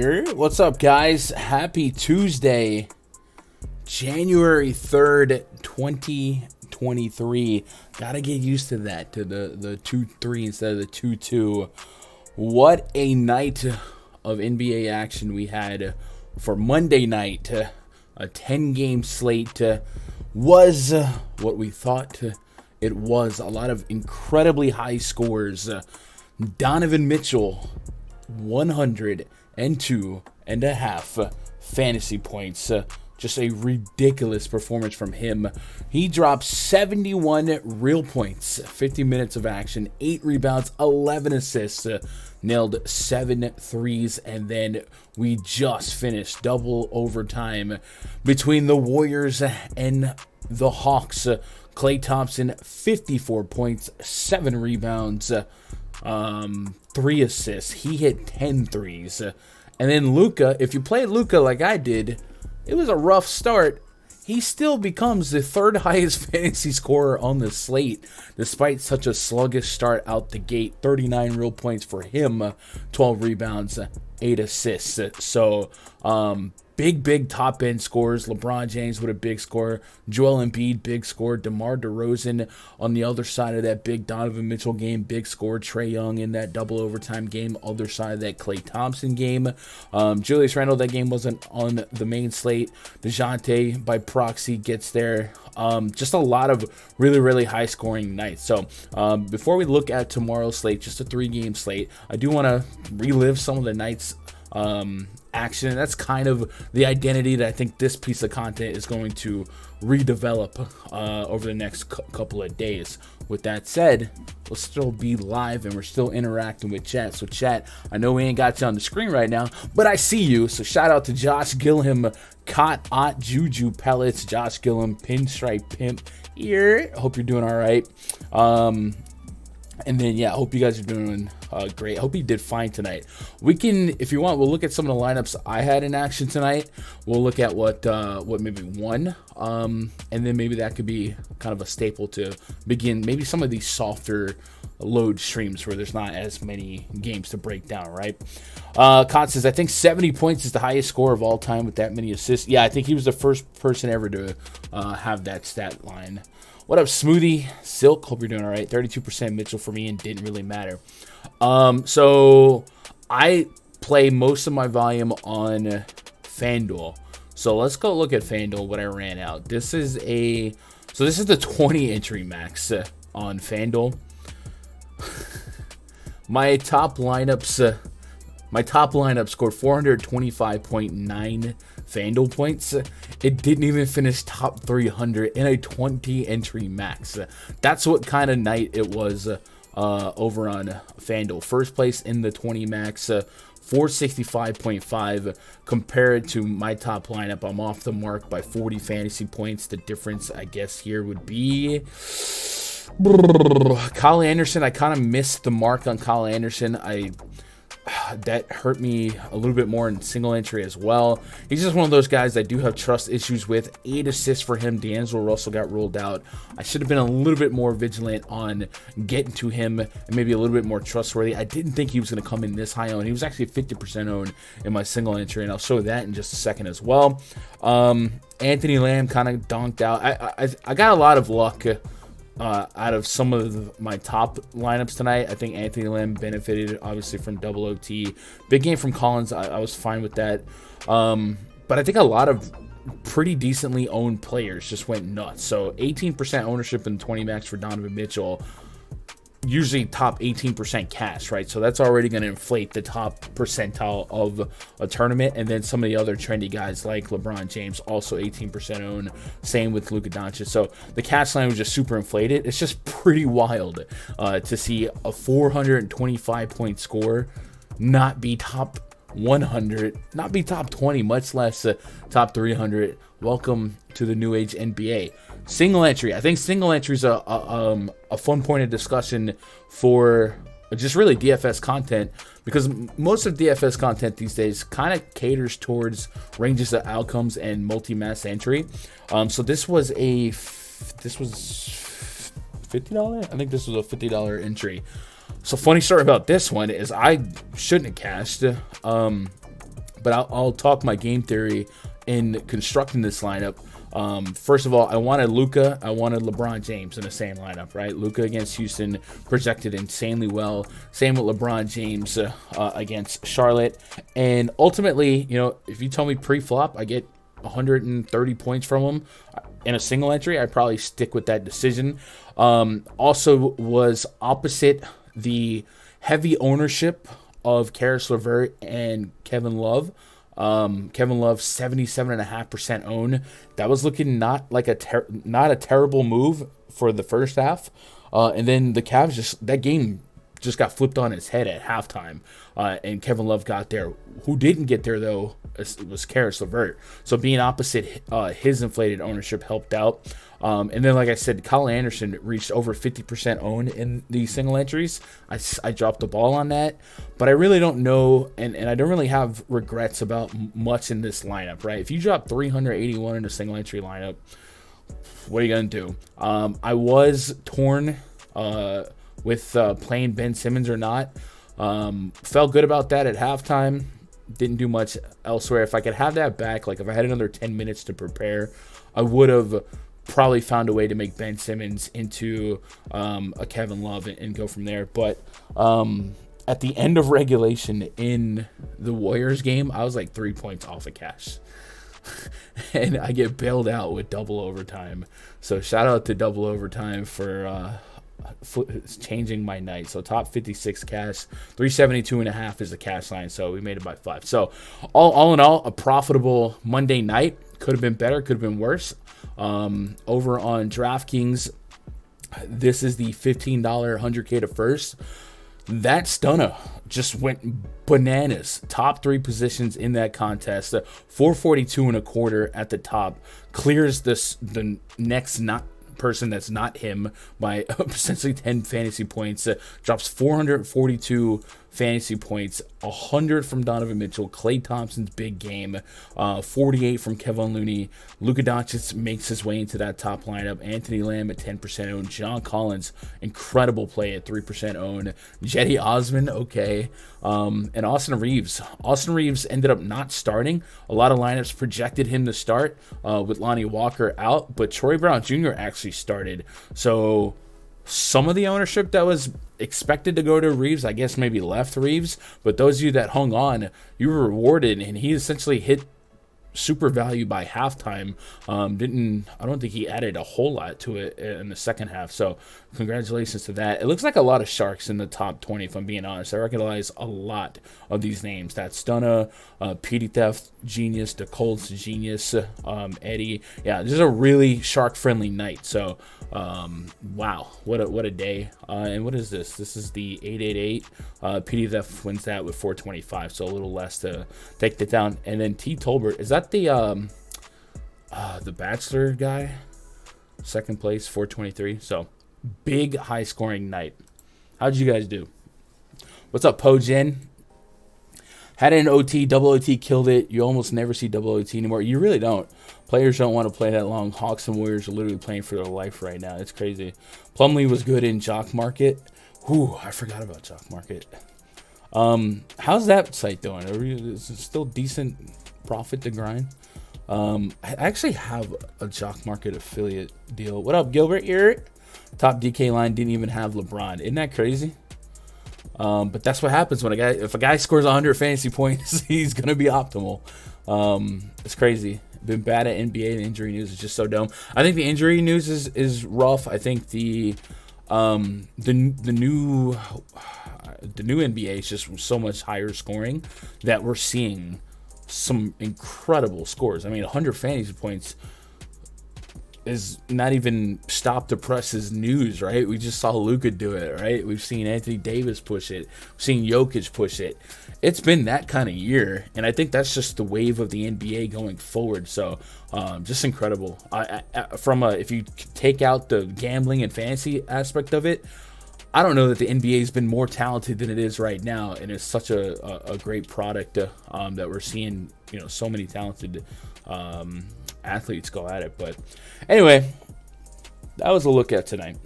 What's up, guys? Happy Tuesday, January 3rd, 2023. Gotta get used to that, to the 2-3 instead of the 2-2. What a night of NBA action we had for Monday night. A 10-game slate was what we thought it was. A lot of incredibly high scores. Donovan Mitchell, 102.5 fantasy points. Just a ridiculous performance from him. He dropped 71 real points, 50 minutes of action, 8 rebounds, 11 assists, nailed 7 threes, and then we just finished double overtime between the Warriors and the Hawks. Klay Thompson, 54 points, 7 rebounds, 3 assists. He hit 10 threes. And then Luka, if you played Luka like I did, it was a rough start. He still becomes the third highest fantasy scorer on the slate, despite such a sluggish start out the gate. 39 real points for him, 12 rebounds, 8 assists. So, big top end scores. LeBron James with a big score. Joel Embiid, big score. DeMar DeRozan on the other side of that big Donovan Mitchell game, big score. Trae Young in that double overtime game, other side of that Klay Thompson game. Julius Randle, that game wasn't on the main slate. DeJounte by proxy gets there. Just a lot of really high scoring nights. So before we look at tomorrow's slate, just a 3-game slate, I do want to relive some of the nights action. That's kind of the identity that I think this piece of content is going to redevelop over the next couple of days. With that said, we'll still be live and we're still interacting with chat. So chat, I know we ain't got you on the screen right now, but I see you. So shout out to Josh Gillham, Cot Ot Juju Pellets, Josh Gillham, Pinstripe Pimp here. Hope you're doing all right. And then, yeah, I hope you guys are doing great. I hope you did fine tonight. We can, if you want, we'll look at some of the lineups I had in action tonight. We'll look at what maybe won. And then maybe that could be kind of a staple to begin maybe some of these softer load streams where there's not as many games to break down, right? Cot says, I think 70 points is the highest score of all time with that many assists. Yeah, I think he was the first person ever to have that stat line. What up, Smoothie Silk? Hope you're doing all right. 32% Mitchell for me and didn't really matter. So I play most of my volume on FanDuel. So let's go look at FanDuel, what I ran out. This is the 20 entry max on FanDuel. My top lineup scored 425.9 FanDuel points. It didn't even finish top 300 in a 20 entry max. That's what kind of night it was over on FanDuel. First place in the 20 max, 465.5 compared to my top lineup. I'm off the mark by 40 fantasy points. The difference, I guess, here would be Kyle Anderson. I kind of missed the mark on Kyle Anderson. That hurt me a little bit more in single entry as well. He's just one of those guys I do have trust issues with. 8 assists for him. D'Angelo Russell got ruled out. I should have been a little bit more vigilant on getting to him and maybe a little bit more trustworthy. I didn't think he was going to come in this high owned. He was actually 50% owned in my single entry, and I'll show that in just a second as well. Anthony Lamb kind of donked out. I got a lot of luck out of some of my top lineups tonight. I think Anthony Lamb benefited obviously from double OT. Big game from Collins. I was fine with that. But I think a lot of pretty decently owned players just went nuts. So 18% ownership in 20 max for Donovan Mitchell. Usually top 18% cash, right? So that's already going to inflate the top percentile of a tournament. And then some of the other trendy guys like LeBron James, also 18% owned. Same with Luka Doncic. So the cash line was just super inflated. It's just pretty wild to see a 425 point score not be top 100, not be top 20, much less top 300. Welcome to the new age NBA. Single entry. I think single entry is a fun point of discussion for just really DFS content, because most of DFS content these days kind of caters towards ranges of outcomes and multi-mass entry. So this was $50. I think this was a $50 entry. So funny story about this one is I shouldn't have cashed, but but I'll talk my game theory in constructing this lineup. First of all, I wanted Luka. I wanted LeBron James in the same lineup, right? Luka against Houston projected insanely well. Same with LeBron James against Charlotte. And ultimately, if you tell me pre-flop, I get 130 points from him in a single entry, I'd probably stick with that decision. Also was opposite the heavy ownership of Karis LeVert and Kevin Love. Kevin Love 77.5% own. That was looking not a terrible move for the first half. And then the Cavs that game just got flipped on its head at halftime. And Kevin Love got there. Who didn't get there though was Karis LeVert. So being opposite his inflated ownership helped out. And then, like I said, Kyle Anderson reached over 50% owned in the single entries. I dropped the ball on that, but I really don't know, and I don't really have regrets about much in this lineup, right? If you drop 381 in a single entry lineup, what are you going to do? I was torn with playing Ben Simmons or not. Felt good about that at halftime. Didn't do much elsewhere. If I could have that back, like if I had another 10 minutes to prepare, I would have probably found a way to make Ben Simmons into a Kevin Love and go from there. But at the end of regulation in the Warriors game, I was like 3 points off of cash. And I get bailed out with double overtime. So shout out to double overtime for changing my night. So top 56 cash, 372.5 is the cash line. So we made it by 5. So all in all, a profitable Monday night. Could have been better, could have been worse. Over on DraftKings, this is the $15 100K to first. That stunner just went bananas. Top 3 positions in that contest. 442.25 at the top. Clears the next person that's not him by essentially 10 fantasy points. Drops 442 fantasy points, 100 from Donovan Mitchell, Klay Thompson's big game, 48 from Kevin Looney. Luka Doncic makes his way into that top lineup. Anthony Lamb at 10% owned. John Collins, incredible play at 3% owned. Jetty Osman, okay. And Austin Reeves. Austin Reeves ended up not starting. A lot of lineups projected him to start with Lonnie Walker out, but Troy Brown Jr. actually started. So some of the ownership that was expected to go to Reeves, I guess maybe left Reeves, but those of you that hung on, you were rewarded, and he essentially hit super value by halftime. I don't think he added a whole lot to it in the second half, so congratulations to that. It looks like a lot of sharks in the top 20, if I'm being honest. I recognize a lot of these names. That's Stunna, PD Theft Genius, the Colts Genius, Eddie. Yeah, this is a really shark-friendly night, so wow, what a day. And what is this? This is the 888. PD Theft wins that with 425, so a little less to take that down. And then T. Tolbert, is that the Bachelor guy? Second place, 423. So big high scoring night. How'd you guys do? What's up, Pojen? Had an OT, double OT killed it. You almost never see double OT anymore. You really don't. Players don't want to play that long. Hawks and Warriors are literally playing for their life right now. It's crazy. Plumlee was good in Jock Market. Whew, I forgot about Jock Market. How's that site doing? Is it still decent profit to grind? I actually have a Jock Market affiliate deal. What up, Gilbert? Here, top DK line didn't even have LeBron. Isn't that crazy? But that's what happens when if a guy scores 100 fantasy points, he's gonna be optimal. It's crazy. Been bad at NBA. The injury news is just so dumb. I think the injury news is rough. I think the new NBA is just so much higher scoring that we're seeing some incredible scores. I mean, 100 fantasy points is not even stop the press's news, right? We just saw Luka do it, right? We've seen Anthony Davis push it. We've seen Jokic push it. It's been that kind of year, and I think that's just the wave of the NBA going forward. So, just incredible. If you take out the gambling and fantasy aspect of it, I don't know that the NBA has been more talented than it is right now, and it's such a great product that we're seeing. So many talented athletes go at it. But anyway, that was a look at tonight.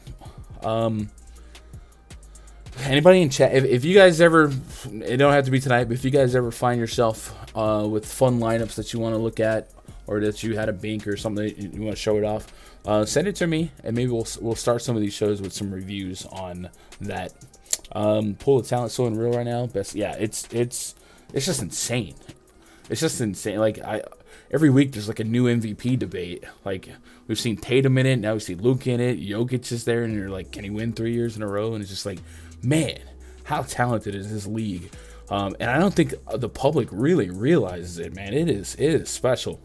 Anybody in chat, if you guys ever, it don't have to be tonight, but if you guys ever find yourself with fun lineups that you want to look at, or that you had a bank or something that you want to show it off, send it to me, and maybe we'll start some of these shows with some reviews on that. Pool of talent so unreal right now. It's just insane. It's just insane. Like every week there's like a new MVP debate. Like we've seen Tatum in it, now we see Luke in it. Jokic is there, and you're like, can he win 3 years in a row? And it's just like, man, how talented is this league? And I don't think the public really realizes it, man. It is special.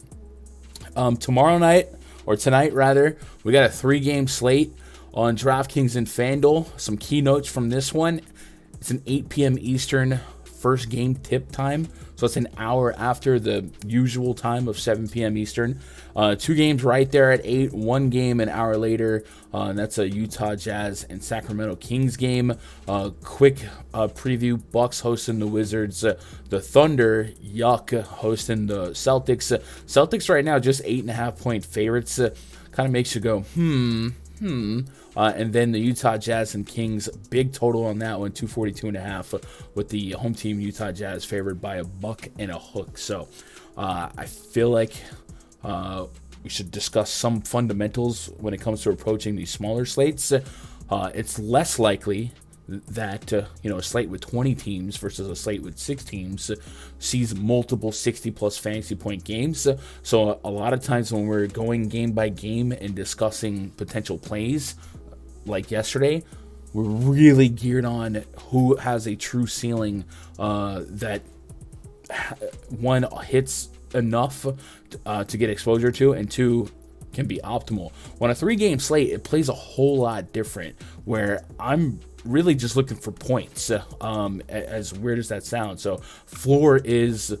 Tomorrow night, or tonight rather, we got a 3-game slate on DraftKings and FanDuel. Some keynotes from this one. It's an 8 p.m. Eastern first game tip time. So it's an hour after the usual time of 7 p.m. Eastern. 2 games right there at 8. 1 game an hour later. And that's a Utah Jazz and Sacramento Kings game. Quick preview. Bucks hosting the Wizards. The Thunder, hosting the Celtics. Celtics right now just 8.5-point favorites. Kind of makes you go, and then the Utah Jazz and Kings, big total on that one, 242.5, with the home team Utah Jazz favored by $1.00. So I feel like we should discuss some fundamentals when it comes to approaching these smaller slates. It's less likely that a slate with 20 teams versus a slate with 6 teams sees multiple 60-plus fantasy point games. So a lot of times when we're going game by game and discussing potential plays, like yesterday, we're really geared on who has a true ceiling that one hits enough to get exposure to, and 2 can be optimal. On a 3-game slate, it plays a whole lot different, where I'm really just looking for points, as weird as that sounds. So floor is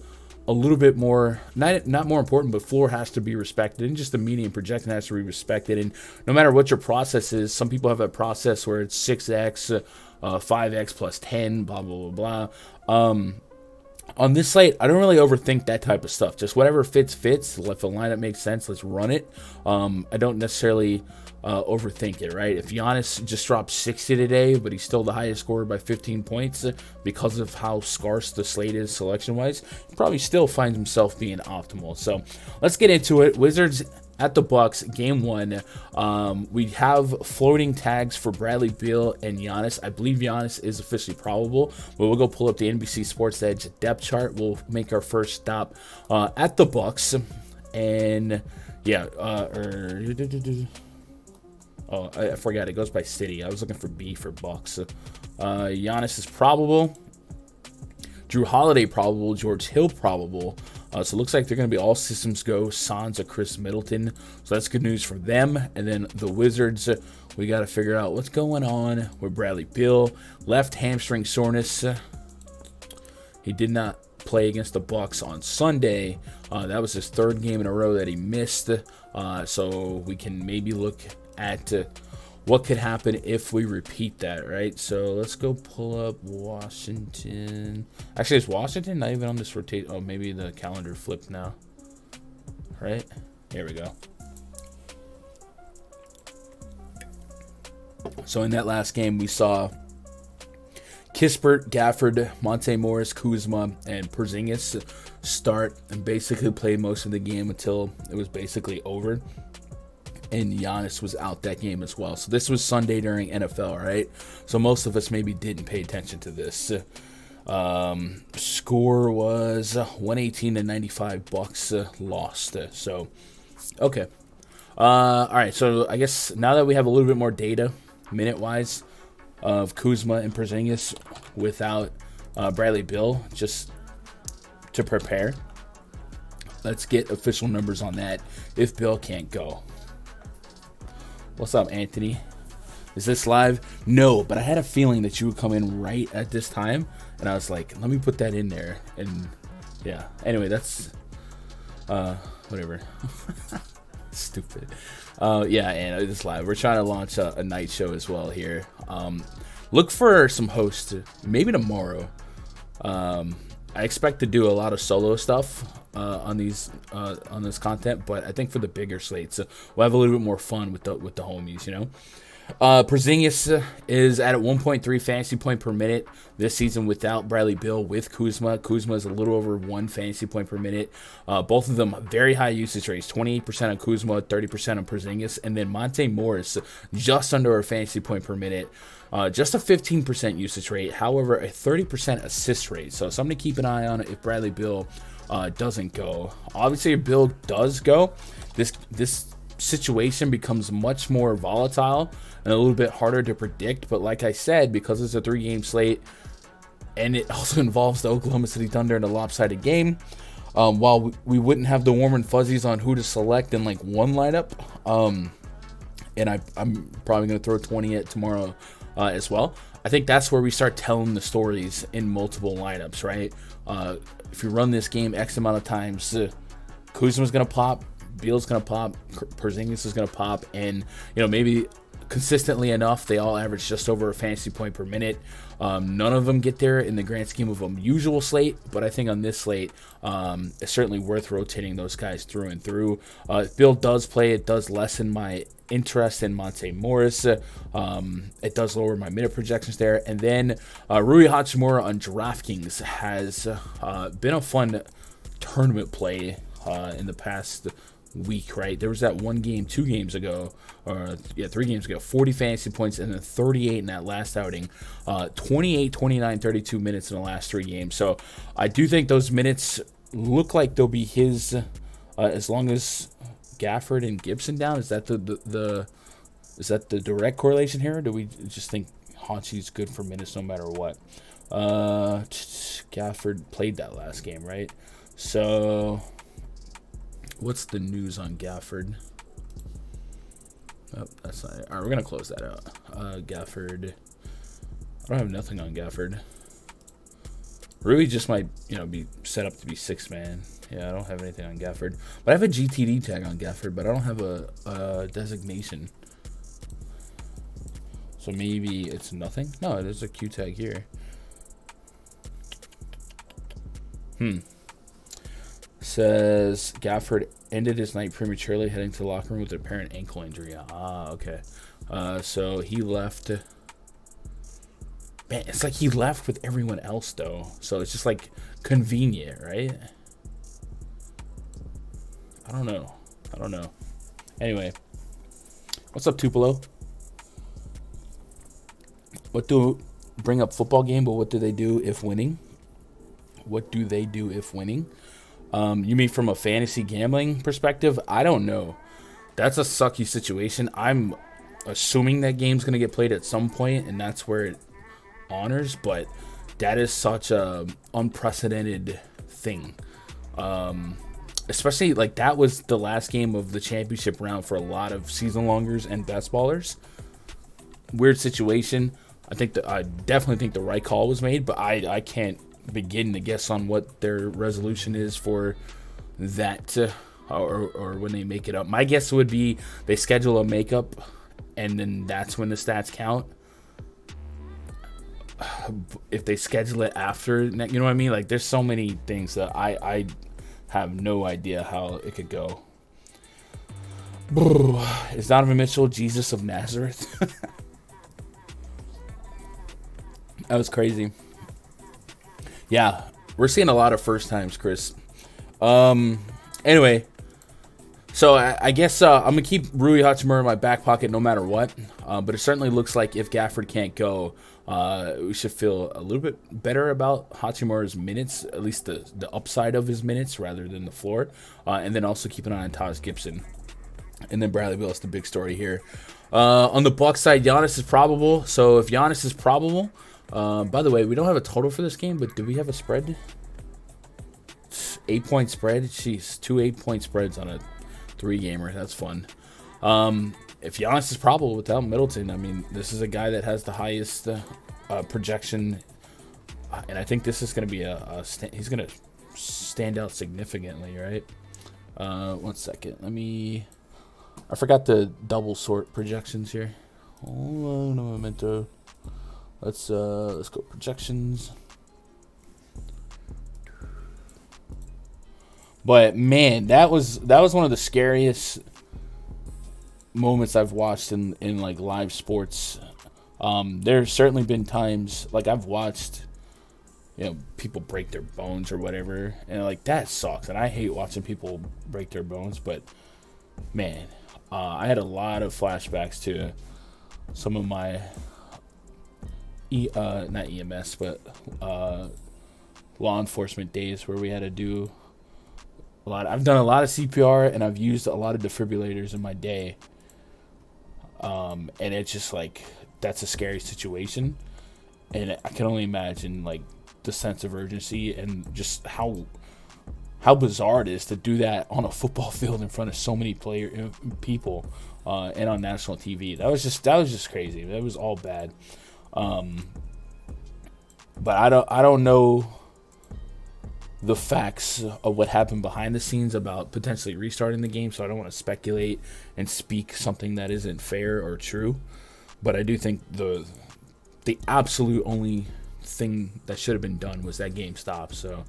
a little bit more, not more important, but floor has to be respected, and just the median projection has to be respected. And no matter what your process is, some people have a process where it's 6x, 5x plus 10, blah, blah, blah, blah. On this slate, I don't really overthink that type of stuff. Just whatever fits. If the lineup makes sense, let's run it. I don't necessarily overthink it, right? If Giannis just dropped 60 today, but he's still the highest scorer by 15 points because of how scarce the slate is selection-wise, he probably still finds himself being optimal. So let's get into it. Wizards at the Bucks, game 1. We have floating tags for Bradley Beal and Giannis. I believe Giannis is officially probable, but we'll go pull up the NBC Sports Edge depth chart. We'll make our first stop at the Bucks, and I forgot, it goes by city. I was looking for B for Bucks. Giannis is probable. Drew Holiday probable. George Hill probable. So it looks like they're going to be all systems go. Sansa, Chris Middleton. So that's good news for them. And then the Wizards, we got to figure out what's going on with Bradley Beal. Left hamstring soreness. He did not play against the Bucks on Sunday. That was his 3rd game in a row that he missed. So we can maybe look at what could happen if we repeat that, right? So let's go pull up Washington. Actually, is Washington not even on this rotate? Oh, maybe the calendar flipped now, right? Here we go. So in that last game, we saw Kispert, Gafford, Monte Morris, Kuzma, and Porzingis start and basically play most of the game until it was basically over. And Giannis was out that game as well. So this was Sunday during NFL, right? So most of us maybe didn't pay attention to this. Score was 118-95. Bucks lost. So, okay. All right. So I guess now that we have a little bit more data, minute-wise, of Kuzma and Porzingis without Bradley Beal, just to prepare, let's get official numbers on that if Bill can't go. What's up, Anthony? Is this live? No, but I had a feeling that you would come in right at this time, and I was like, let me put that in there. And yeah, anyway, that's whatever. Stupid. Yeah, and it's live. We're trying to launch a night show as well here. Look for some hosts maybe tomorrow. I expect to do a lot of solo stuff on this content, but I think for the bigger slates, we'll have a little bit more fun with the homies, you know. Porzingis is at 1.3 fantasy point per minute this season without Bradley Beal. With Kuzma, Kuzma is a little over 1 fantasy point per minute. Both of them very high usage rates, 28% on Kuzma, 30% on Porzingis, and then Monte Morris just under a fantasy point per minute. Just a 15% usage rate, however, a 30% assist rate. So something to keep an eye on if Bradley Beal doesn't go. Obviously, if Beal does go, this situation becomes much more volatile and a little bit harder to predict. But like I said, because it's a 3-game slate and it also involves the Oklahoma City Thunder in a lopsided game, while we wouldn't have the warm and fuzzies on who to select in like one lineup, and I'm probably going to throw 20 at tomorrow as well, I think that's where we start telling the stories in multiple lineups, right? If you run this game X amount of times, Kuzma's going to pop, Beal's going to pop, Porzingis is going to pop, and maybe consistently enough, they all average just over a fantasy point per minute. None of them get there in the grand scheme of a usual slate, but I think on this slate, it's certainly worth rotating those guys through and through. If Beal does play, it does lessen my interest in Monte Morris. It does lower my minute projections there. And then Rui Hachimura on DraftKings has been a fun tournament play in the past week, right? There was that 3 games ago, 40 fantasy points and then 38 in that last outing, 28, 29, 32 minutes in the last 3 games. So I do think those minutes look like they'll be his as long as Gafford and Gibson down. Is that the direct correlation here, or do we just think Hachi's good for minutes no matter what? Gafford played that last game, right? So what's the news on Gafford? Oh, that's not it. All right, we're going to close that out. Gafford. I don't have nothing on Gafford. Rui just might, be set up to be 6-man. Yeah, I don't have anything on Gafford. But I have a GTD tag on Gafford, but I don't have a designation. So maybe it's nothing? No, there's a Q tag here. Says Gafford ended his night prematurely, heading to the locker room with an apparent ankle injury. Okay. So he left. Man, it's like he left with everyone else, though. So it's just like convenient, right? I don't know. Anyway, what's up, Tupelo? Bring up football game, but what do they do if winning? You mean from a fantasy gambling perspective? I don't know. That's a sucky situation. I'm assuming that game's going to get played at some point, and that's where it honors, but that is such a unprecedented thing. Especially, like, that was the last game of the championship round for a lot of season longers and best ballers. Weird situation. I definitely think the right call was made, but I can't begin to guess on what their resolution is for that, or when they make it up. My guess would be they schedule a makeup, and then that's when the stats count. If they schedule it after, you know what I mean? Like, there's so many things that I have no idea how it could go. Is Donovan Mitchell Jesus of Nazareth? That was crazy. Yeah, we're seeing a lot of first times, Chris. Anyway, so I guess I'm going to keep Rui Hachimura in my back pocket no matter what. But it certainly looks like if Gafford can't go, we should feel a little bit better about Hachimura's minutes, at least the upside of his minutes rather than the floor. And then also keep an eye on Taj Gibson. And then Bradley Beal is the big story here. On the Bucks side, Giannis is probable. So if Giannis is probable, by the way, we don't have a total for this game, but do we have a spread? 8-point spread? Jeez, 2 8-point spreads on a 3-gamer. That's fun. If Giannis is probable without Middleton, I mean, this is a guy that has the highest projection, and I think this is going to be he's going to stand out significantly, right? 1 second. I forgot to double sort projections here. Hold on a momento. Let's go projections. But man, that was one of the scariest moments I've watched in like live sports, there's certainly been times like I've watched, people break their bones or whatever, and like that sucks. And I hate watching people break their bones, but man, I had a lot of flashbacks to some of my not EMS, but law enforcement days where we had to do a lot. I've done a lot of CPR and I've used a lot of defibrillators in my day. And it's just like, that's a scary situation. And I can only imagine like the sense of urgency and just how bizarre it is to do that on a football field in front of so many people, and on national TV. That was just crazy. That was all bad. But I don't know the facts of what happened behind the scenes about potentially restarting the game, so I don't want to speculate and speak something that isn't fair or true. But I do think the absolute only thing that should have been done was that game stop. So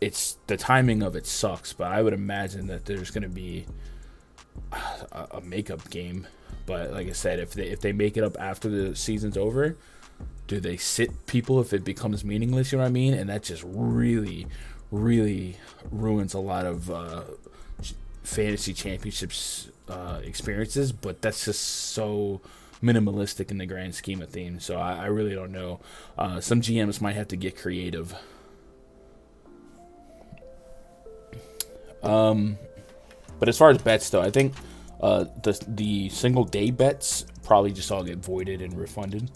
it's the timing of it sucks, but I would imagine that there's going to be a makeup game. But like I said, if they make it up after the season's over, do they sit people if it becomes meaningless? You know what I mean? And that just really, really ruins a lot of fantasy championships experiences. But that's just so minimalistic in the grand scheme of things. So I really don't know. Some GMs might have to get creative. But as far as bets, though, I think the single day bets probably just all get voided and refunded,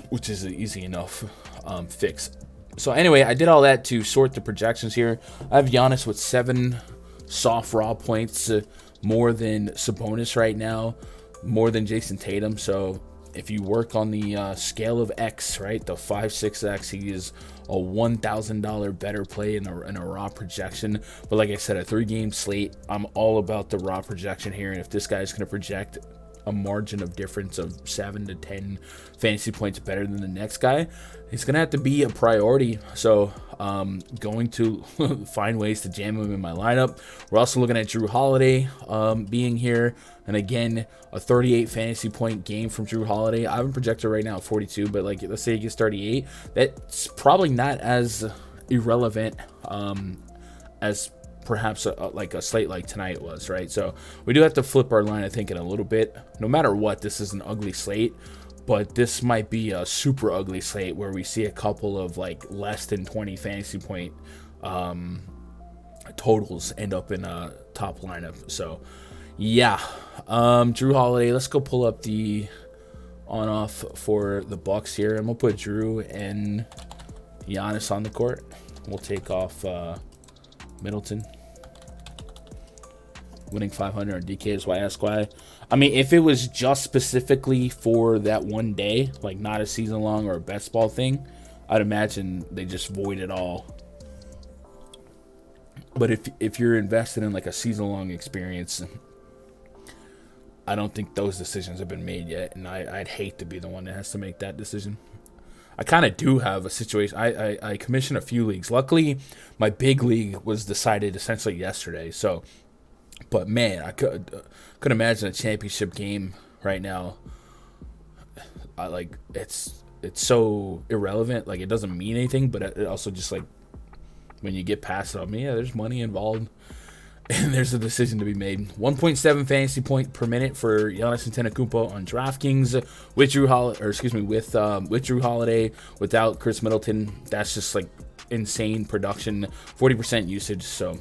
which is an easy enough fix. So anyway, I did all that to sort the projections here. I have Giannis with 7 soft raw points, more than Sabonis right now, more than Jason Tatum. So if you work on the scale of X, right, the 5-6X, he is a $1,000 better play in a raw projection. But like I said, a 3-game slate, I'm all about the raw projection here. And if this guy's going to project a margin of difference of 7 to 10 fantasy points better than the next guy, he's going to have to be a priority. So going to find ways to jam him in my lineup. We're also looking at Drew Holiday being here. And again, a 38 fantasy point game from Drew Holiday. I haven't projected right now at 42, but like let's say he gets 38. That's probably not as irrelevant as perhaps like a slate like tonight was, right? So we do have to flip our line, I think, in a little bit. No matter what, this is an ugly slate, but this might be a super ugly slate where we see a couple of like less than 20 fantasy point totals end up in a top lineup. So yeah, Drew Holiday. Let's go pull up the on-off for the Bucks here, and we'll put Drew and Giannis on the court. We'll take off Middleton. Winning 500 on DK is why I ask why. I mean, if it was just specifically for that one day, like not a season long or a best ball thing, I'd imagine they just void it all. But if you're invested in like a season long experience, I don't think those decisions have been made yet, and I'd hate to be the one that has to make that decision. I kind of do have a situation. I commissioned a few leagues. Luckily, my big league was decided essentially yesterday. So, but man, I could imagine a championship game right now. Like it's so irrelevant. Like it doesn't mean anything, but it also just like when you get past it, I mean, yeah, there's money involved. And there's a decision to be made. 1.7 fantasy point per minute for Giannis Antetokounmpo on DraftKings with Drew Holiday, without Chris Middleton. That's just like insane production, 40% usage. So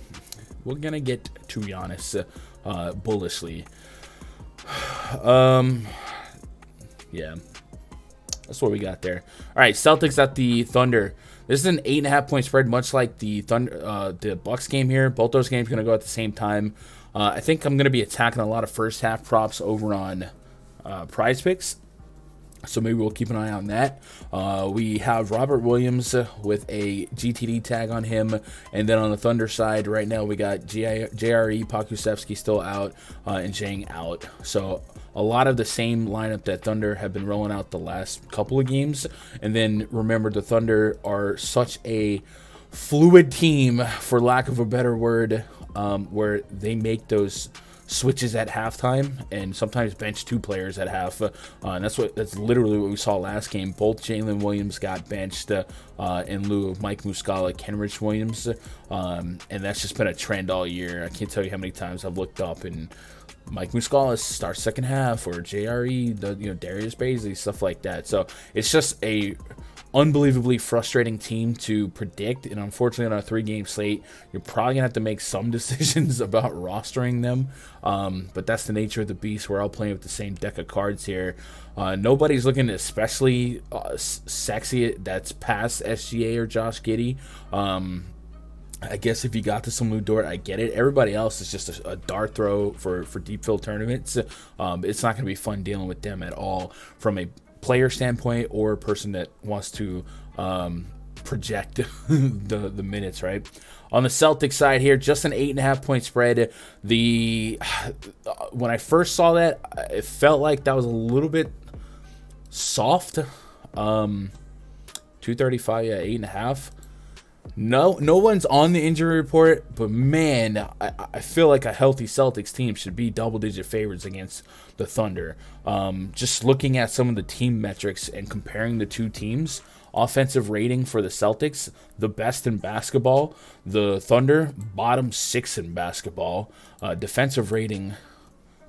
we're gonna get to Giannis bullishly. Yeah, that's what we got there. All right, Celtics at the Thunder. This is an 8.5 point spread, much like the the Bucks game here. Both those games are going to go at the same time. I think I'm going to be attacking a lot of first half props over on PrizePicks, so maybe we'll keep an eye on that. We have Robert Williams with a GTD tag on him, and then on the Thunder side right now we got JRE Pokusevski still out and Zhang out. So a lot of the same lineup that Thunder have been rolling out the last couple of games. And then remember, the Thunder are such a fluid team, for lack of a better word, where they make those switches at halftime and sometimes bench 2 players at half. And that's literally what we saw last game. Both Jalen Williams got benched in lieu of Mike Muscala, Kenrich Williams. And that's just been a trend all year. I can't tell you how many times I've looked up and Mike Muscala starts second half, or JRE, Darius Baisley, stuff like that. So it's just a unbelievably frustrating team to predict, and unfortunately on a 3-game slate, you're probably gonna have to make some decisions about rostering them. But that's the nature of the beast. We're all playing with the same deck of cards here. Nobody's looking especially sexy that's past SGA or Josh Giddey. I guess if you got to some Lou Dort, I get it. Everybody else is just a dart throw for deep field tournaments. It's not going to be fun dealing with them at all from a player standpoint or a person that wants to project the minutes, right? On the Celtics side here, just an 8.5 point spread. When I first saw that, it felt like that was a little bit soft. 235, yeah, 8.5. No one's on the injury report, but man, I feel like a healthy Celtics team should be double-digit favorites against the Thunder. Just looking at some of the team metrics and comparing the two teams, offensive rating for the Celtics, the best in basketball. The Thunder, bottom 6 in basketball. Defensive rating,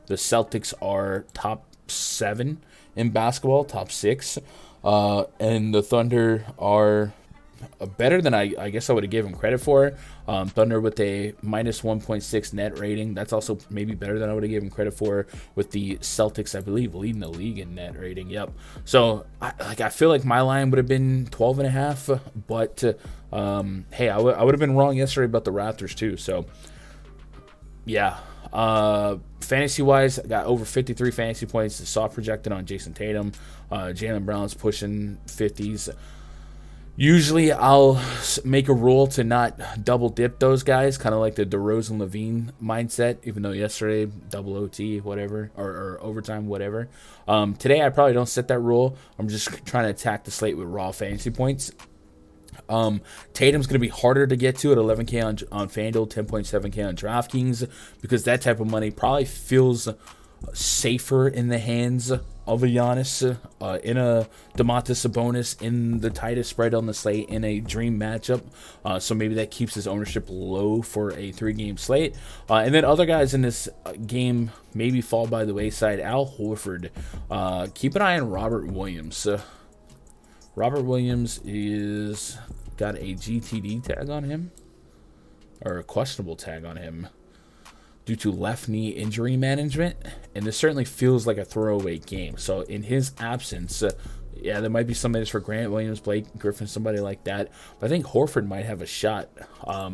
the Celtics are top 7 in basketball, top 6. And the Thunder are better than I guess I would have given credit for. Thunder with a minus 1.6 net rating. That's also maybe better than I would have given credit for, with the Celtics, I believe, leading the league in net rating. Yep. So I feel like my line would have been 12.5, but hey, I would have been wrong yesterday about the Raptors too. So yeah. Fantasy wise, I got over 53 fantasy points. Soft projected on Jason Tatum. Jaylen Brown's pushing 50s. Usually I'll make a rule to not double dip those guys, kind of like the DeRozan Levine mindset, even though yesterday double OT, whatever, or overtime, whatever. Today I probably don't set that rule. I'm just trying to attack the slate with raw fantasy points. Tatum's going to be harder to get to at 11K on FanDuel, 10.7K on DraftKings, because that type of money probably feels safer in the hands of a Giannis, in a Domantas Sabonis, in the tightest spread on the slate, in a dream matchup. So maybe that keeps his ownership low for a 3-game slate. And then other guys in this game maybe fall by the wayside. Al Horford. Keep an eye on Robert Williams. Robert Williams is got a GTD tag on him, or a questionable tag on him, due to left knee injury management, and this certainly feels like a throwaway game. So in his absence, yeah, there might be some minutes for Grant Williams, Blake Griffin, somebody like that. But I think Horford might have a shot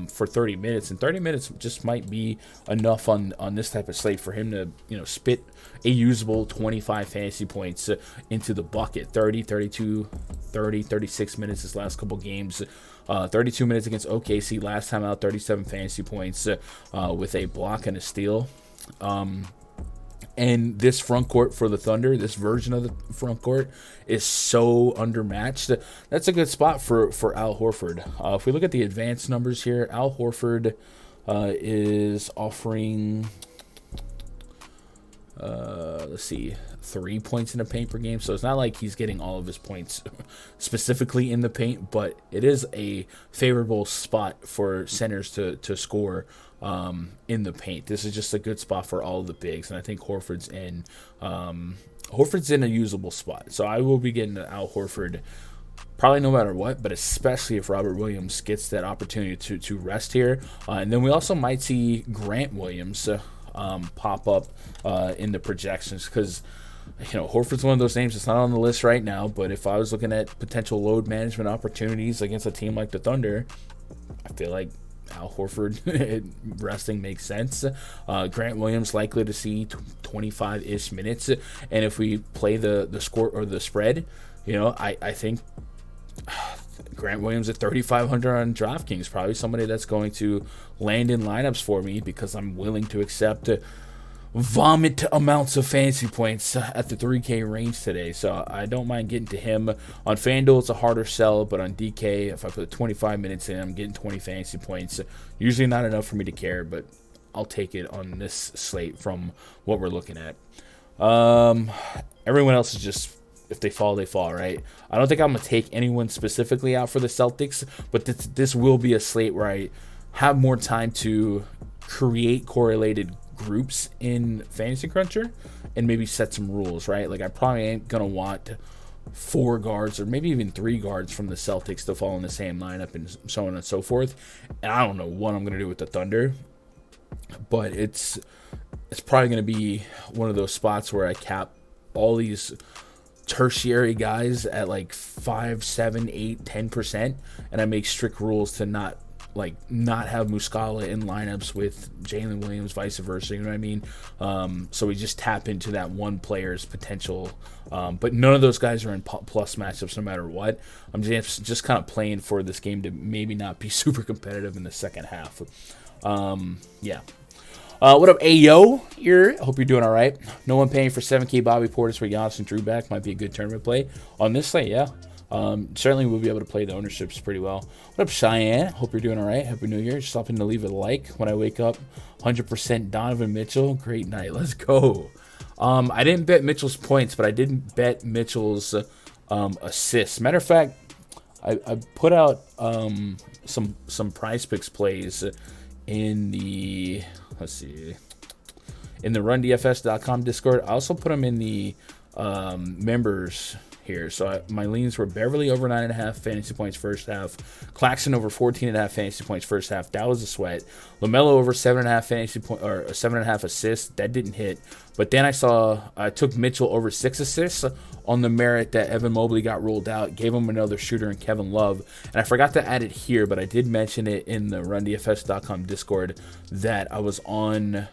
for 30 minutes, and 30 minutes just might be enough on this type of slate for him to, spit a usable 25 fantasy points into the bucket. 30, 32, 30, 36 minutes his last couple games. 32 minutes against OKC last time out, 37 fantasy points with a block and a steal. And this front court for the Thunder, this version of the front court, is so undermatched. That's a good spot for Al Horford. If we look at the advanced numbers here, Al Horford is offering, let's see, 3 points in the paint per game. So it's not like he's getting all of his points specifically in the paint, but it is a favorable spot for centers to score in the paint. This is just a good spot for all of the bigs, and I think Horford's in a usable spot. So I will be getting Al Horford probably no matter what, but especially if Robert Williams gets that opportunity to rest here. And then we also might see Grant Williams pop up in the projections, because Horford's one of those names that's not on the list right now, but if I was looking at potential load management opportunities against a team like the Thunder, I feel like Al Horford resting makes sense. Grant Williams likely to see 25-ish minutes, and if we play the score or the spread, I think Grant Williams at 3,500 on DraftKings, probably somebody that's going to land in lineups for me, because I'm willing to accept vomit amounts of fantasy points at the 3K range today. So I don't mind getting to him. On FanDuel, it's a harder sell, but on DK, if I put 25 minutes in, I'm getting 20 fantasy points. Usually not enough for me to care, but I'll take it on this slate from what we're looking at. Everyone else is just, if they fall, they fall, right? I don't think I'm going to take anyone specifically out for the Celtics, but this will be a slate where I have more time to create correlated groups in Fantasy Cruncher and maybe set some rules, right? Like, I probably ain't going to want 4 guards or maybe even 3 guards from the Celtics to fall in the same lineup and so on and so forth. And I don't know what I'm going to do with the Thunder, but it's probably going to be one of those spots where I cap all these tertiary guys at like 5, 7, 8, 10%, and I make strict rules to not have Muscala in lineups with Jalen Williams, vice versa, you know what I mean? So we just tap into that one player's potential, but none of those guys are in plus matchups no matter what. I'm just kind of playing for this game to maybe not be super competitive in the second half. Yeah. What up, Ayo? Here. Hope you're doing all right. No one paying for 7K Bobby Portis for Giannis and Drew back might be a good tournament play. On this slate, yeah. Certainly we'll be able to play the ownerships pretty well. What up, Cheyenne? Hope you're doing all right. Happy New Year. Just stopping to leave a like when I wake up. 100% Donovan Mitchell. Great night. Let's go. I didn't bet Mitchell's points, but I didn't bet Mitchell's assists. Matter of fact, I put out some PrizePicks plays in the, let's see, in the rundfs.com Discord. I also put them in the members here. So my leans were Beverly over 9.5 fantasy points first half, Claxton over 14.5 fantasy points first half. That was a sweat. LaMelo over 7.5 fantasy point or 7.5 assists. That didn't hit. But then I took Mitchell over 6 assists on the merit that Evan Mobley got ruled out. Gave him another shooter in Kevin Love. And I forgot to add it here, but I did mention it in the rundfs.com Discord that I was on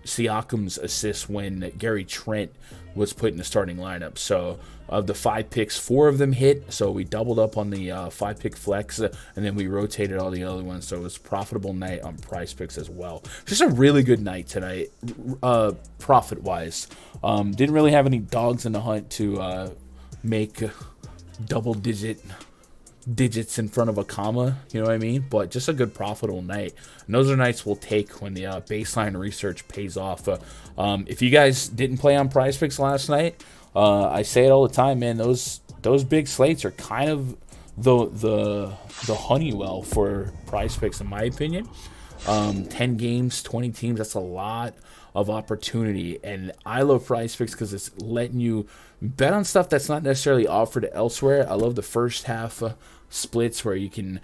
Siakam's assist when Gary Trent was put in the starting lineup. So of the 5 picks, 4 of them hit. So we doubled up on the 5-pick flex, and then we rotated all the other ones. So it was a profitable night on PrizePicks as well. Just a really good night tonight, profit-wise. Didn't really have any dogs in the hunt to make digits in front of a comma, you know what I mean? But just a good profitable night. And those are nights we'll take when the baseline research pays off. If you guys didn't play on PrizePicks last night, I say it all the time, man. Those big slates are kind of the Honeywell for PrizePicks, in my opinion. 10 games, 20 teams, that's a lot of opportunity. And I love PrizePicks because it's letting you bet on stuff that's not necessarily offered elsewhere. I love the first half splits where you can.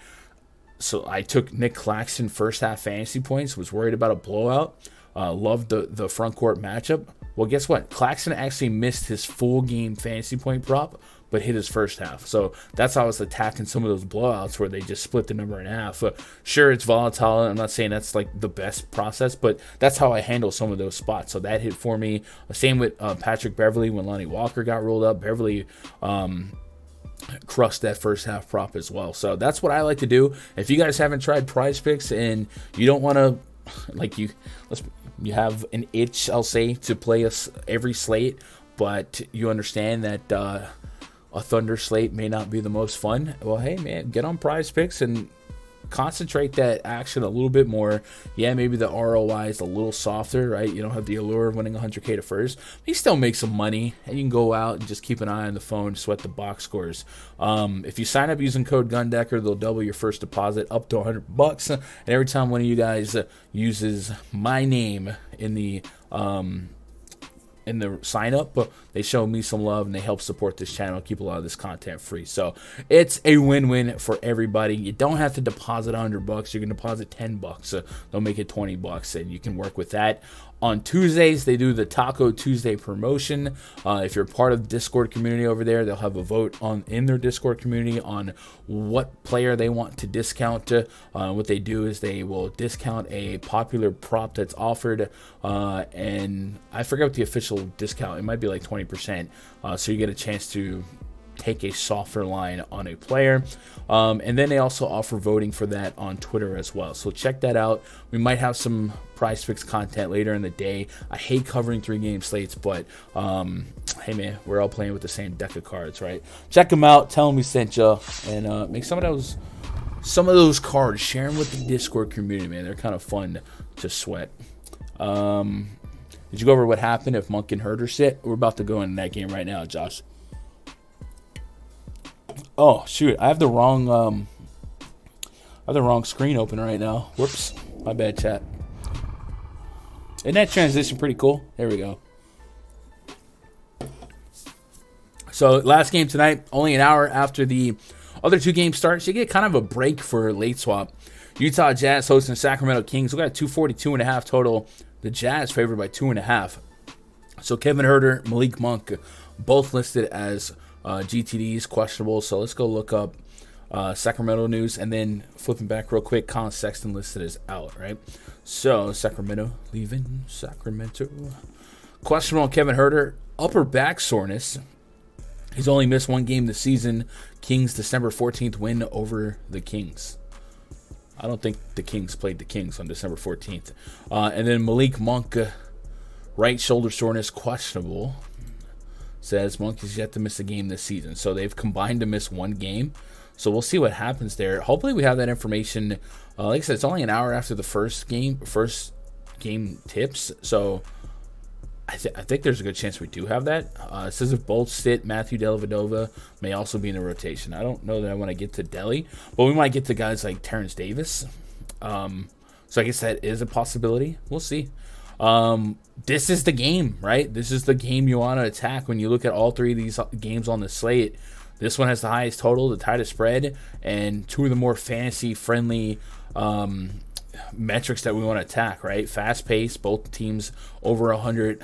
So I took Nick Claxton first half fantasy points, was worried about a blowout. Loved the front court matchup. Well, guess what? Claxton actually missed his full game fantasy point prop, but hit his first half. So that's how I was attacking some of those blowouts where they just split the number in half. Sure, it's volatile. I'm not saying that's like the best process, but that's how I handle some of those spots. So that hit for me. Same with Patrick Beverly when Lonnie Walker got rolled up. Beverly crushed that first half prop as well. So that's what I like to do. If you guys haven't tried PrizePicks and you don't want to, you have an itch, I'll say, to play every slate, but you understand that a Thunder slate may not be the most fun. Well, hey, man, get on PrizePicks and concentrate that action a little bit more. Yeah, maybe the ROI is a little softer, right? You don't have the allure of winning 100K to first. But you still make some money, and you can go out and just keep an eye on the phone, sweat the box scores. If you sign up using code GUNDECKER, they'll double your first deposit up to $100. And every time one of you guys uses my name in the sign up, but they show me some love and they help support this channel, keep a lot of this content free. So it's a win-win for everybody. You don't have to deposit $100. You can deposit $10. They'll make it $20, and you can work with that. On Tuesdays, they do the Taco Tuesday promotion. If you're part of the Discord community over there, they'll have a vote in their Discord community on what player they want to discount. What they do is they will discount a popular prop that's offered, and I forget what the official discount. It might be like 20%. So you get a chance to take a softer line on a player. And then they also offer voting for that on Twitter as well. So check that out. We might have some PrizePicks content later in the day. I hate covering 3-game slates, but hey, man, we're all playing with the same deck of cards, right? Check them out. Tell them we sent you, and make some of those some of those cards, share them with the Discord community, man. They're kind of fun to sweat. Did you go over what happened if Monk and Herter sit? We're about to go into that game right now, Josh. Oh, shoot. I have the wrong screen open right now. Whoops. My bad, chat. Isn't that transition pretty cool? There we go. So, last game tonight, only an hour after the other two games start. So, you get kind of a break for late swap. Utah Jazz hosting Sacramento Kings. We got 242.5 total. The Jazz favored by 2.5. So, Kevin Huerter, Malik Monk, both listed as GTDs, questionable. So, let's go look up Sacramento news. And then, flipping back real quick, Colin Sexton listed as out, right? So, Sacramento, leaving Sacramento. Questionable Kevin Huerter, upper back soreness. He's only missed one game this season. Kings December 14th win over the Kings. I don't think the Kings played the Kings on December 14th. And then Malik Monk, right shoulder soreness, questionable. Says Monk is yet to miss a game this season. So they've combined to miss one game. So we'll see what happens there. Hopefully we have that information. Like I said, it's only an hour after the first game tips. So I think there's a good chance we do have that. It says if both sit, Matthew Dellavedova may also be in the rotation. I don't know that I want to get to Delly, but we might get to guys like Terrence Davis. So I guess that is a possibility. We'll see. This is the game, right? This is the game you want to attack when you look at all three of these games on the slate. This one has the highest total, the tightest spread, and two of the more fantasy-friendly metrics that we want to attack, right? Fast pace, both teams over 100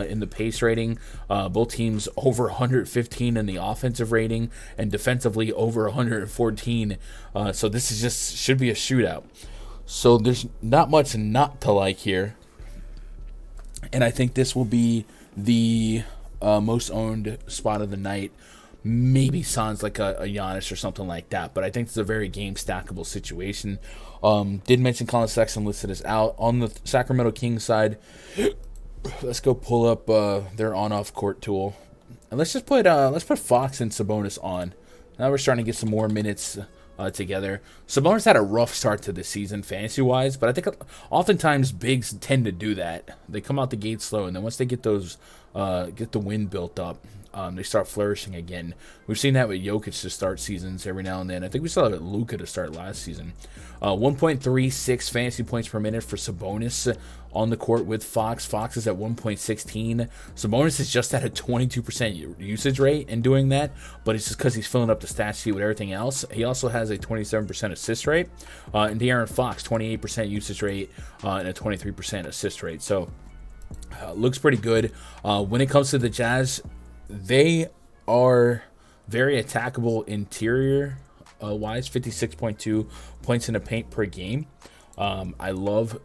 in the pace rating, both teams over 115 in the offensive rating, and defensively over 114. So this is just should be a shootout. So there's not much not to like here, and I think this will be the most owned spot of the night. Maybe sounds like a Giannis or something like that, but I think it's a very game stackable situation. Did mention Colin Sexton listed as out. On the Sacramento Kings side, let's go pull up their on-off court tool, and let's put Fox and Sabonis on. Now we're starting to get some more minutes together. Sabonis had a rough start to the season fantasy-wise, but I think oftentimes bigs tend to do that. They come out the gate slow, and then once they get the wind built up, they start flourishing again. We've seen that with Jokic to start seasons every now and then. I think we saw it with Luka to start last season. 1.36 fantasy points per minute for Sabonis on the court with Fox. Fox is at 1.16. Sabonis is just at a 22% usage rate in doing that, but it's just because he's filling up the stat sheet with everything else. He also has a 27% assist rate. And De'Aaron Fox, 28% usage rate and a 23% assist rate. So looks pretty good. When it comes to the Jazz, they are very attackable interior wise, 56.2 points in the paint per game. I love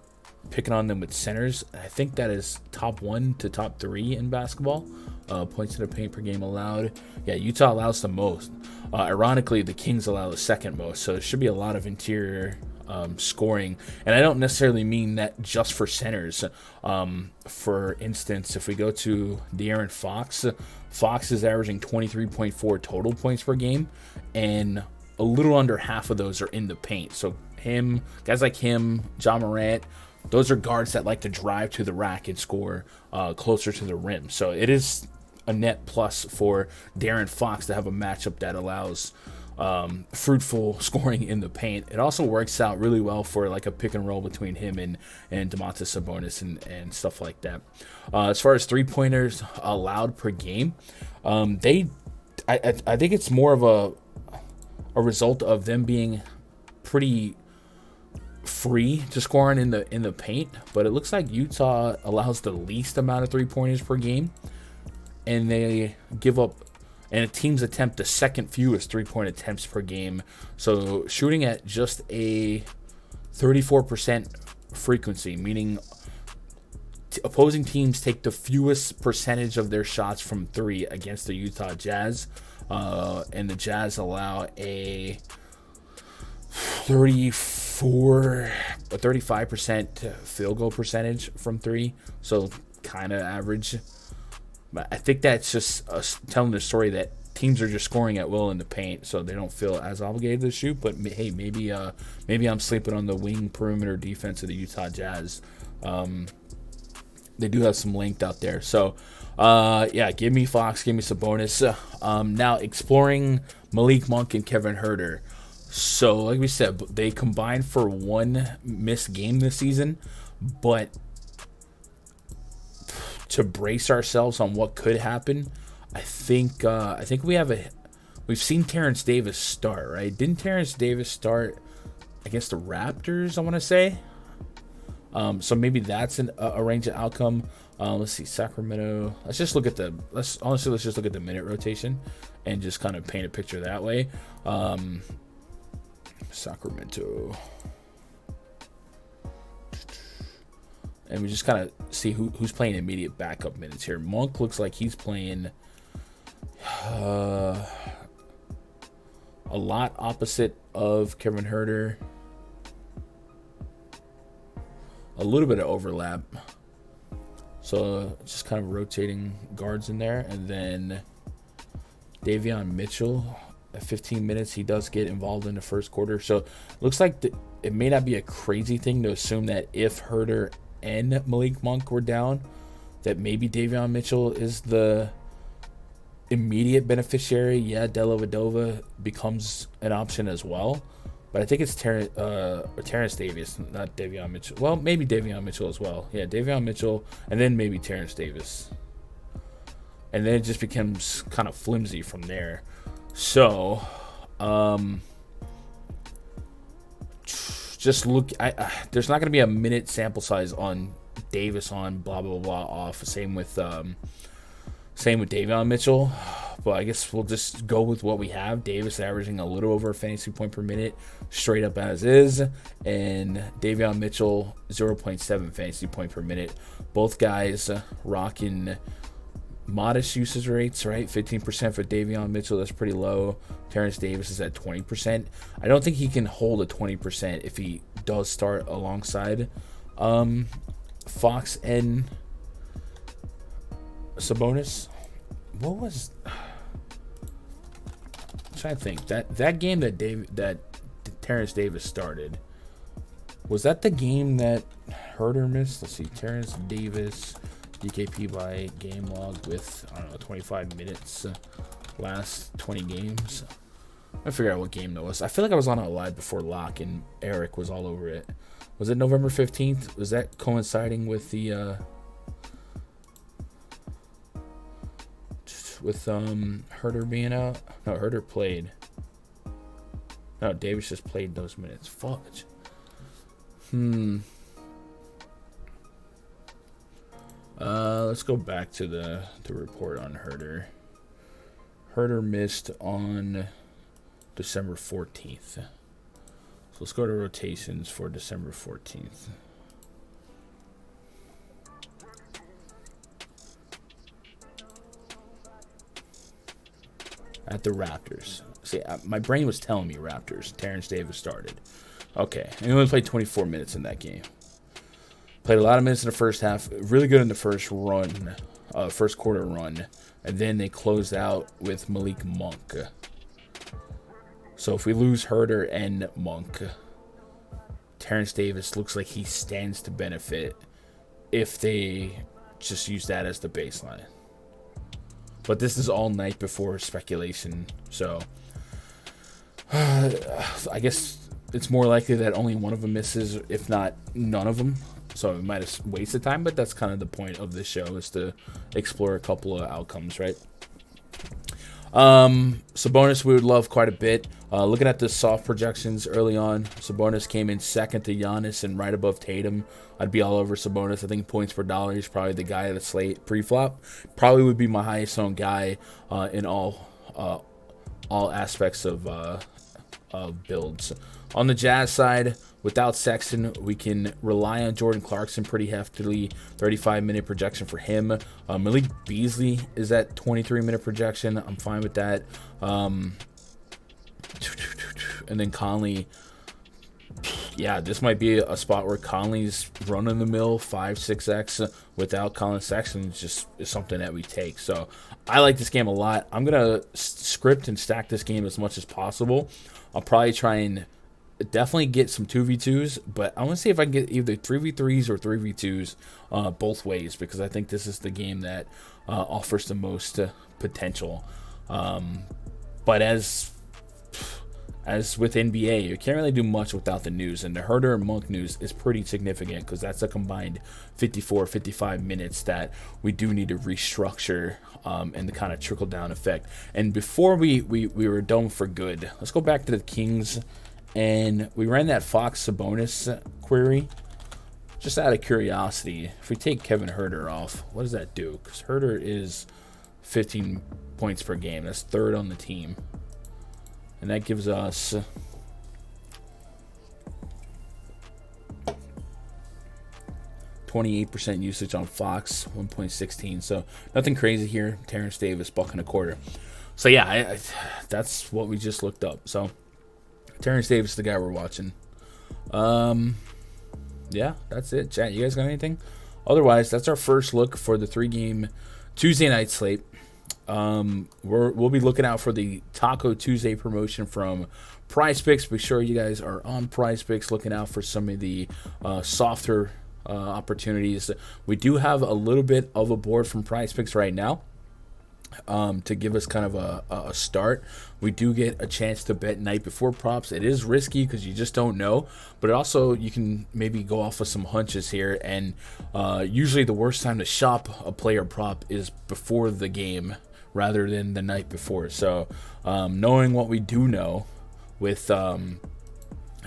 picking on them with centers. I think that is top 1 to top 3 in basketball. Points in the paint per game allowed. Yeah, Utah allows the most. Ironically, the Kings allow the second most. So it should be a lot of interior scoring. And I don't necessarily mean that just for centers. For instance, if we go to De'Aaron Fox, Fox is averaging 23.4 total points per game, and a little under half of those are in the paint. So guys like him, Ja Morant, those are guards that like to drive to the rack and score closer to the rim. So it is a net plus for De'Aaron Fox to have a matchup that allows fruitful scoring in the paint. It also works out really well for like a pick and roll between him and Domantas Sabonis and stuff like that. As far as 3-pointers allowed per game, I think it's more of a result of them being pretty free to scoring in the paint, but it looks like Utah allows the least amount of 3-pointers per game, and they give up, and teams attempt the second fewest 3-point attempts per game. So shooting at just a 34% frequency, meaning opposing teams take the fewest percentage of their shots from 3 against the Utah Jazz, and the Jazz allow a 35% field goal percentage from 3, so kind of average. But I think that's just telling the story that teams are just scoring at will in the paint, so they don't feel as obligated to shoot. But hey, maybe I'm sleeping on the wing perimeter defense of the Utah Jazz. They do have some length out there. So, give me Fox, give me Sabonis. Now, exploring Malik Monk and Kevin Huerter. So, like we said, they combined for one missed game this season. But to brace ourselves on what could happen, I think we've seen Terrence Davis start, right? Didn't Terrence Davis start against the Raptors, I want to say? So maybe that's a range of outcome. Let's see, Sacramento. Let's just look at the minute rotation and just kind of paint a picture that way. Sacramento. And we just kind of see who's playing immediate backup minutes here. Monk looks like he's playing a lot opposite of Kevin Huerter. A little bit of overlap. So just kind of rotating guards in there. And then Davion Mitchell at 15 minutes. He does get involved in the first quarter. So looks like it may not be a crazy thing to assume that if Huerter and Malik Monk were down, that maybe Davion Mitchell is the immediate beneficiary. Yeah, Dellavedova becomes an option as well. But I think it's Terrence Davis, not Davion Mitchell. Well, maybe Davion Mitchell as well. Yeah, Davion Mitchell, and then maybe Terrence Davis. And then it just becomes kind of flimsy from there. So, just look. There's not going to be a minute sample size on Davis on blah blah blah off. Same with Davion Mitchell. But I guess we'll just go with what we have. Davis averaging a little over a fantasy point per minute, straight up as is. And Davion Mitchell, 0.7 fantasy point per minute. Both guys rocking modest usage rates, right? 15% for Davion Mitchell, that's pretty low. Terrence Davis is at 20%. I don't think he can hold a 20% if he does start alongside Fox and Sabonis. What was... I'm trying to think. That game that Terrence Davis started, was that the game that Huerter missed? Let's see. Terrence Davis, DKP by game log with, 25 minutes last 20 games. I figure out what game that was. I feel like I was on it live before Locke and Eric was all over it. Was it November 15th? Was that coinciding with the with Huerter being out? No, Huerter played. No, Davis just played those minutes. Fudge. Let's go back to the report on Huerter. Huerter missed on December 14th. So let's go to rotations for December 14th. At the Raptors. See, my brain was telling me Raptors. Terrence Davis started. Okay, and he only played 24 minutes in that game. Played a lot of minutes in the first half. Really good in the first quarter run. And then they closed out with Malik Monk. So if we lose Huerter and Monk, Terrence Davis looks like he stands to benefit if they just use that as the baseline. But this is all night before speculation, so I guess it's more likely that only one of them misses, if not none of them. So it might have wasted time, but that's kind of the point of this show, is to explore a couple of outcomes, right? Sabonis we would love quite a bit. Looking at the soft projections early on, Sabonis came in second to Giannis and right above Tatum. I'd be all over Sabonis. I think points per dollar, he's probably the guy at the slate pre-flop. Probably would be my highest owned guy in all aspects of builds. On the Jazz side, without Sexton, we can rely on Jordan Clarkson pretty heftily. 35-minute projection for him. Malik Beasley is at 23-minute projection. I'm fine with that. And then Conley, yeah, this might be a spot where Conley's run-of-the-mill 5-6x without Colin Sexton just is something that we take. So I like this game a lot. I'm going to script and stack this game as much as possible. I'll probably try and definitely get some 2v2s, but I want to see if I can get either 3v3s or 3v2s both ways, because I think this is the game that offers the most potential. But as with NBA, you can't really do much without the news, and the Herder and Monk news is pretty significant because that's a combined 55 minutes that we do need to restructure and the kind of trickle-down effect. And before we were done for good, let's go back to the Kings, and we ran that Fox Sabonis query. Just out of curiosity, if we take Kevin Herder off, what does that do? Because Herder is 15 points per game. That's third on the team. And that gives us 28% usage on Fox, 1.16. So nothing crazy here. Terrence Davis, $1.25. So yeah, that's what we just looked up. So Terrence Davis is the guy we're watching. Yeah, that's it. Chat, you guys got anything? Otherwise, that's our first look for the 3-game Tuesday night slate. We'll be looking out for the Taco Tuesday promotion from PrizePicks. Be sure you guys are on PrizePicks, looking out for some of the softer opportunities. We do have a little bit of a board from PrizePicks right now. To give us kind of a start. We do get a chance to bet night before props. It is risky because you just don't know, but also you can maybe go off of some hunches here, and usually the worst time to shop a player prop is before the game rather than the night before. So knowing what we do know with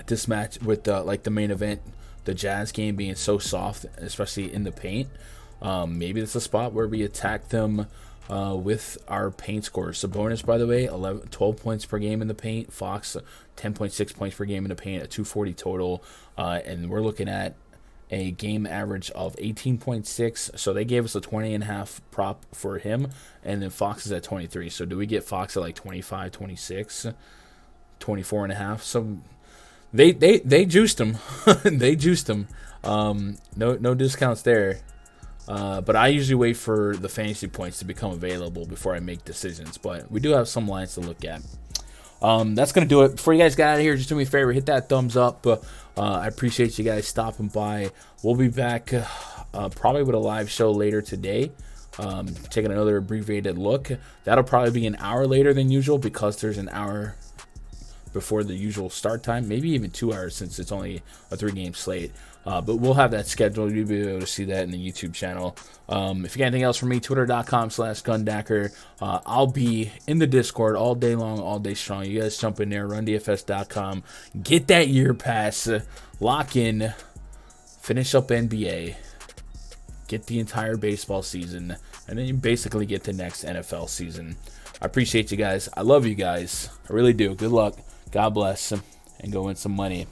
this match, with like the main event, the Jazz game being so soft, especially in the paint, maybe it's a spot where we attack them with our paint scores. Sabonis, by the way, 12 points per game in the paint. Fox, 10.6 points per game in the paint, a 240 total. And we're looking at a game average of 18.6. So they gave us a 20.5 prop for him. And then Fox is at 23. So do we get Fox at like 25, 26, 24.5? So they juiced him. They juiced him. No discounts there. But I usually wait for the fantasy points to become available before I make decisions. But we do have some lines to look at. That's going to do it. Before you guys get out of here, just do me a favor, hit that thumbs up. I appreciate you guys stopping by. We'll be back probably with a live show later today. Taking another abbreviated look. That'll probably be an hour later than usual because there's an hour before the usual start time, maybe even 2 hours since it's only a 3-game slate. But we'll have that scheduled. You'll be able to see that in the YouTube channel. If you got anything else from me, twitter.com/Gundacker. I'll be in the Discord all day long, all day strong. You guys jump in there, rundfs.com. Get that year pass. Lock in. Finish up NBA. Get the entire baseball season. And then you basically get the next NFL season. I appreciate you guys. I love you guys. I really do. Good luck. God bless. And go win some money.